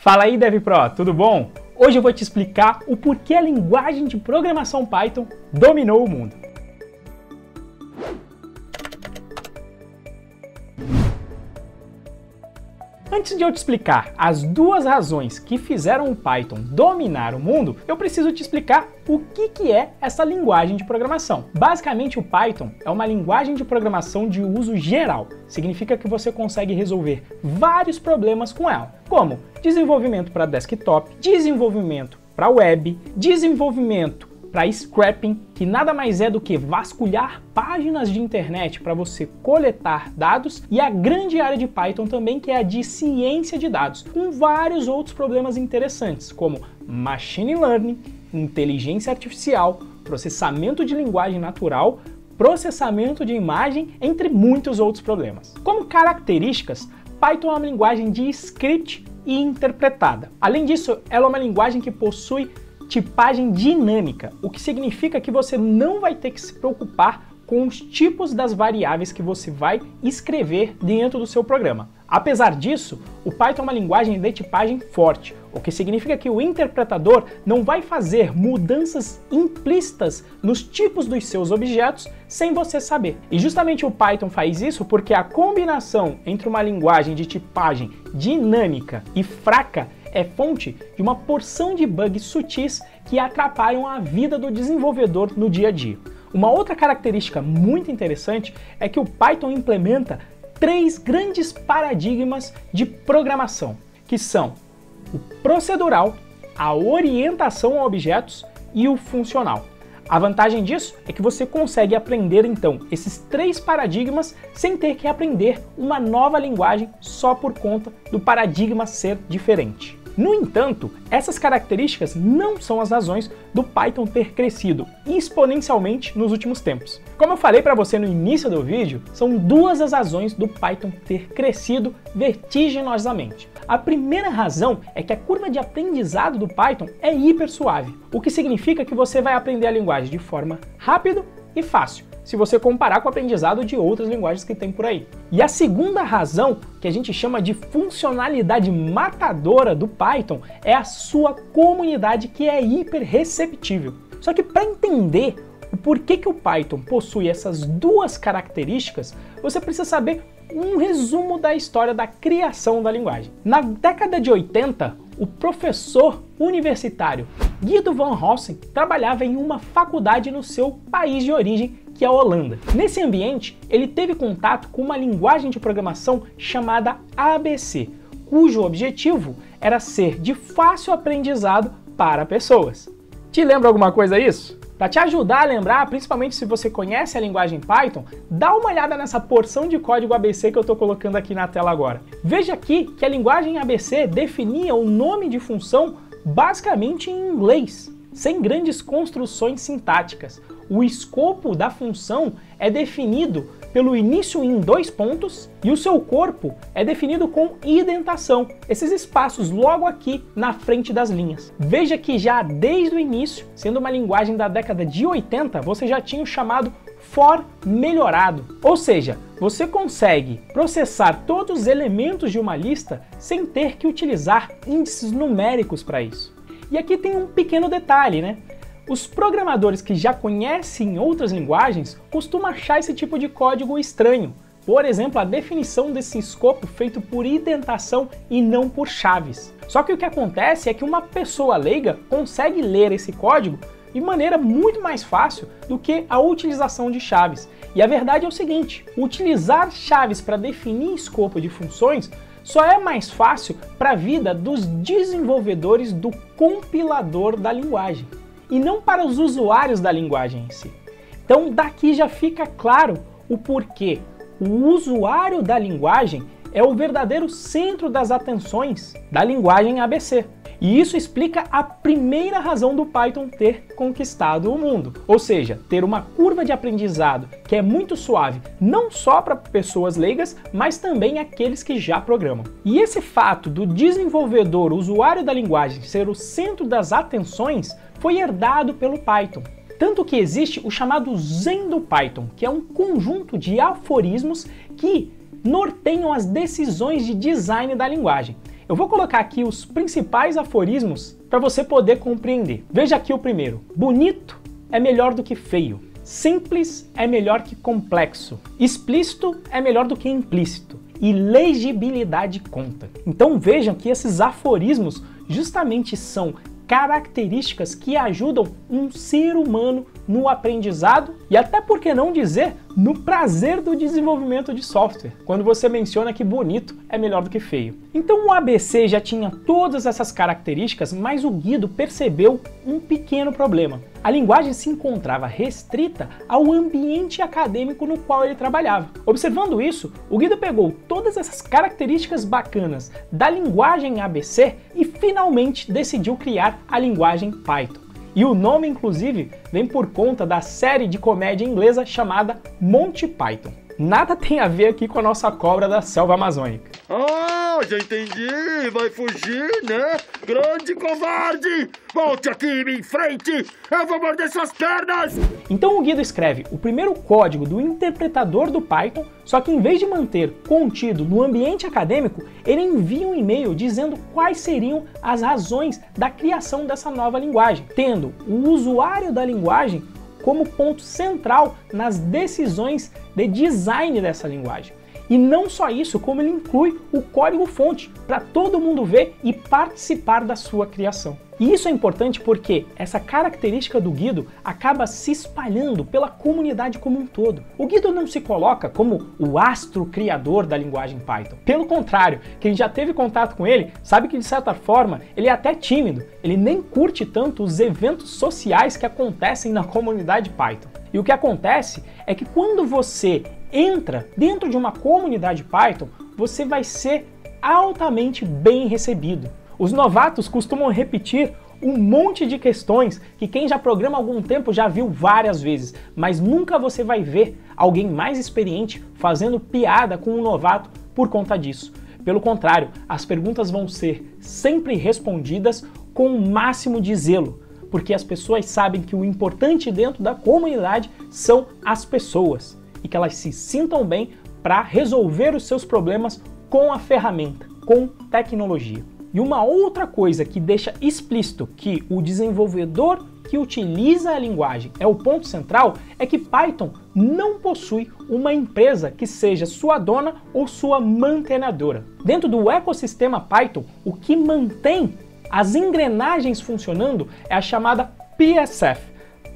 Fala aí, DevPro, tudo bom? Hoje eu vou te explicar o porquê a linguagem de programação Python dominou o mundo. Antes de eu te explicar as duas razões que fizeram o Python dominar o mundo, eu preciso te explicar o que é essa linguagem de programação. Basicamente, o Python é uma linguagem de programação de uso geral. Significa que você consegue resolver vários problemas com ela, como desenvolvimento para desktop, desenvolvimento para web, desenvolvimento para scrapping, que nada mais é do que vasculhar páginas de internet para você coletar dados, e a grande área de Python também, que é a de ciência de dados, com vários outros problemas interessantes, como machine learning, inteligência artificial, processamento de linguagem natural, processamento de imagem, entre muitos outros problemas. Como características, Python é uma linguagem de script e interpretada. Além disso, ela é uma linguagem que possui tipagem dinâmica, o que significa que você não vai ter que se preocupar com os tipos das variáveis que você vai escrever dentro do seu programa. Apesar disso, o Python é uma linguagem de tipagem forte, o que significa que o interpretador não vai fazer mudanças implícitas nos tipos dos seus objetos sem você saber. E justamente o Python faz isso porque a combinação entre uma linguagem de tipagem dinâmica e fraca é fonte de uma porção de bugs sutis que atrapalham a vida do desenvolvedor no dia a dia. Uma outra característica muito interessante é que o Python implementa 3 grandes paradigmas de programação, que são o procedural, a orientação a objetos e o funcional. A vantagem disso é que você consegue aprender então esses 3 paradigmas sem ter que aprender uma nova linguagem só por conta do paradigma ser diferente. No entanto, essas características não são as razões do Python ter crescido exponencialmente nos últimos tempos. Como eu falei para você no início do vídeo, são 2 as razões do Python ter crescido vertiginosamente. A primeira razão é que a curva de aprendizado do Python é hiper suave, o que significa que você vai aprender a linguagem de forma rápida e fácil, se você comparar com o aprendizado de outras linguagens que tem por aí. E a segunda razão, que a gente chama de funcionalidade matadora do Python, é a sua comunidade, que é hiper receptível. Só que para entender o porquê que o Python possui essas 2 características, você precisa saber um resumo da história da criação da linguagem. Na década de 80, o professor universitário Guido van Rossum trabalhava em uma faculdade no seu país de origem, que é a Holanda. Nesse ambiente, ele teve contato com uma linguagem de programação chamada ABC, cujo objetivo era ser de fácil aprendizado para pessoas. Te lembra alguma coisa isso? Para te ajudar a lembrar, principalmente se você conhece a linguagem Python, dá uma olhada nessa porção de código ABC que eu estou colocando aqui na tela agora. Veja aqui que a linguagem ABC definia o nome de função basicamente em inglês, sem grandes construções sintáticas. O escopo da função é definido pelo início em 2 pontos e o seu corpo é definido com indentação, esses espaços logo aqui na frente das linhas. Veja que já desde o início, sendo uma linguagem da década de 80, você já tinha o chamado for melhorado, ou seja, você consegue processar todos os elementos de uma lista sem ter que utilizar índices numéricos para isso. E aqui tem um pequeno detalhe, né? Os programadores que já conhecem outras linguagens costumam achar esse tipo de código estranho. Por exemplo, a definição desse escopo feito por indentação e não por chaves. Só que o que acontece é que uma pessoa leiga consegue ler esse código de maneira muito mais fácil do que a utilização de chaves. E a verdade é o seguinte, utilizar chaves para definir escopo de funções só é mais fácil para a vida dos desenvolvedores do compilador da linguagem, e não para os usuários da linguagem em si. Então daqui já fica claro o porquê o usuário da linguagem é o verdadeiro centro das atenções da linguagem ABC. E isso explica a primeira razão do Python ter conquistado o mundo, ou seja, ter uma curva de aprendizado que é muito suave, não só para pessoas leigas, mas também aqueles que já programam. E esse fato do desenvolvedor, usuário da linguagem, ser o centro das atenções foi herdado pelo Python. Tanto que existe o chamado Zen do Python, que é um conjunto de aforismos que norteiam as decisões de design da linguagem. Eu vou colocar aqui os principais aforismos para você poder compreender. Veja aqui o primeiro. Bonito é melhor do que feio. Simples é melhor que complexo. Explícito é melhor do que implícito. E legibilidade conta. Então vejam que esses aforismos justamente são características que ajudam um ser humano no aprendizado e até, por que não dizer, no prazer do desenvolvimento de software, quando você menciona que bonito é melhor do que feio. Então o ABC já tinha todas essas características, mas o Guido percebeu um pequeno problema. A linguagem se encontrava restrita ao ambiente acadêmico no qual ele trabalhava. Observando isso, o Guido pegou todas essas características bacanas da linguagem ABC e finalmente decidiu criar a linguagem Python. E o nome, inclusive, vem por conta da série de comédia inglesa chamada Monty Python. Nada tem a ver aqui com a nossa cobra da selva amazônica. Ah, já entendi! Vai fugir, né? Grande covarde! Volte aqui e me enfrente! Eu vou morder suas pernas! Então o Guido escreve o primeiro código do interpretador do Python, só que em vez de manter contido no ambiente acadêmico, ele envia um e-mail dizendo quais seriam as razões da criação dessa nova linguagem, tendo o usuário da linguagem como ponto central nas decisões de design dessa linguagem. E não só isso, como ele inclui o código-fonte para todo mundo ver e participar da sua criação. E isso é importante porque essa característica do Guido acaba se espalhando pela comunidade como um todo. O Guido não se coloca como o astro criador da linguagem Python. Pelo contrário, quem já teve contato com ele sabe que, de certa forma, ele é até tímido. Ele nem curte tanto os eventos sociais que acontecem na comunidade Python. E o que acontece é que quando você entra dentro de uma comunidade Python, você vai ser altamente bem recebido. Os novatos costumam repetir um monte de questões que quem já programa há algum tempo já viu várias vezes, mas nunca você vai ver alguém mais experiente fazendo piada com um novato por conta disso. Pelo contrário, as perguntas vão ser sempre respondidas com o máximo de zelo, porque as pessoas sabem que o importante dentro da comunidade são as pessoas e que elas se sintam bem para resolver os seus problemas com a ferramenta, com tecnologia. E uma outra coisa que deixa explícito que o desenvolvedor que utiliza a linguagem é o ponto central é que Python não possui uma empresa que seja sua dona ou sua mantenedora. Dentro do ecossistema Python, o que mantém as engrenagens funcionando é a chamada PSF,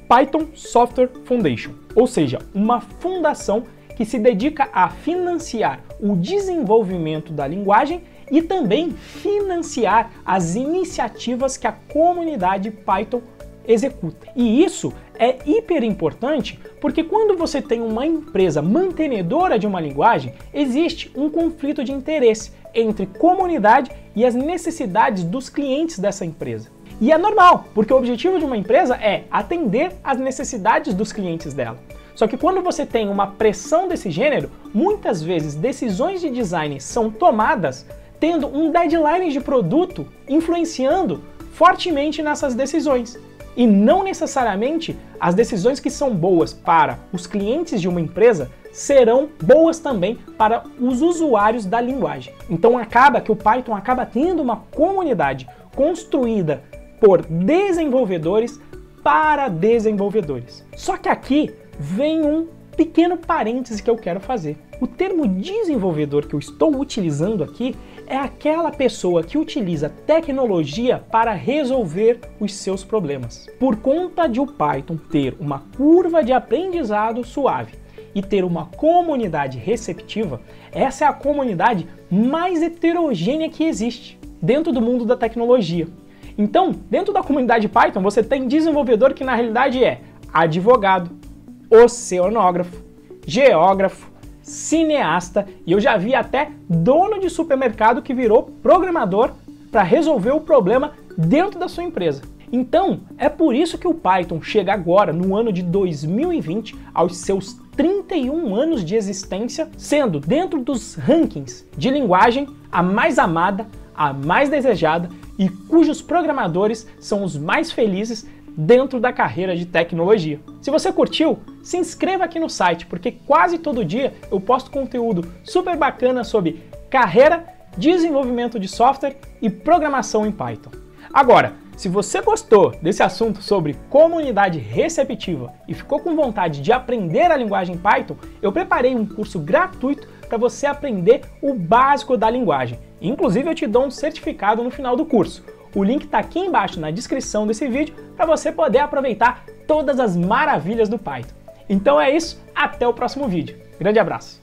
Python Software Foundation, ou seja, uma fundação que se dedica a financiar o desenvolvimento da linguagem e também financiar as iniciativas que a comunidade Python executa. E isso é hiper importante porque quando você tem uma empresa mantenedora de uma linguagem, existe um conflito de interesse entre comunidade e as necessidades dos clientes dessa empresa. E é normal, porque o objetivo de uma empresa é atender às necessidades dos clientes dela. Só que quando você tem uma pressão desse gênero, muitas vezes decisões de design são tomadas tendo um deadline de produto influenciando fortemente nessas decisões. E não necessariamente as decisões que são boas para os clientes de uma empresa serão boas também para os usuários da linguagem. Então acaba que o Python acaba tendo uma comunidade construída por desenvolvedores para desenvolvedores. Só que aqui vem um pequeno parêntese que eu quero fazer. O termo desenvolvedor que eu estou utilizando aqui é aquela pessoa que utiliza tecnologia para resolver os seus problemas. Por conta de o Python ter uma curva de aprendizado suave e ter uma comunidade receptiva, essa é a comunidade mais heterogênea que existe dentro do mundo da tecnologia. Então, dentro da comunidade Python, você tem desenvolvedor que na realidade é advogado, oceanógrafo, geógrafo, cineasta, e eu já vi até dono de supermercado que virou programador para resolver o problema dentro da sua empresa. Então, é por isso que o Python chega agora, no ano de 2020, aos seus 31 anos de existência, sendo dentro dos rankings de linguagem a mais amada, a mais desejada e cujos programadores são os mais felizes dentro da carreira de tecnologia. Se você curtiu, se inscreva aqui no site, porque quase todo dia eu posto conteúdo super bacana sobre carreira desenvolvimento de software e programação em Python. Agora, se você gostou desse assunto sobre comunidade receptiva e ficou com vontade de aprender a linguagem Python, eu preparei um curso gratuito para você aprender o básico da linguagem. Inclusive eu te dou um certificado no final do curso. O link está aqui embaixo na descrição desse vídeo para você poder aproveitar todas as maravilhas do Python. Então é isso, até o próximo vídeo. Grande abraço!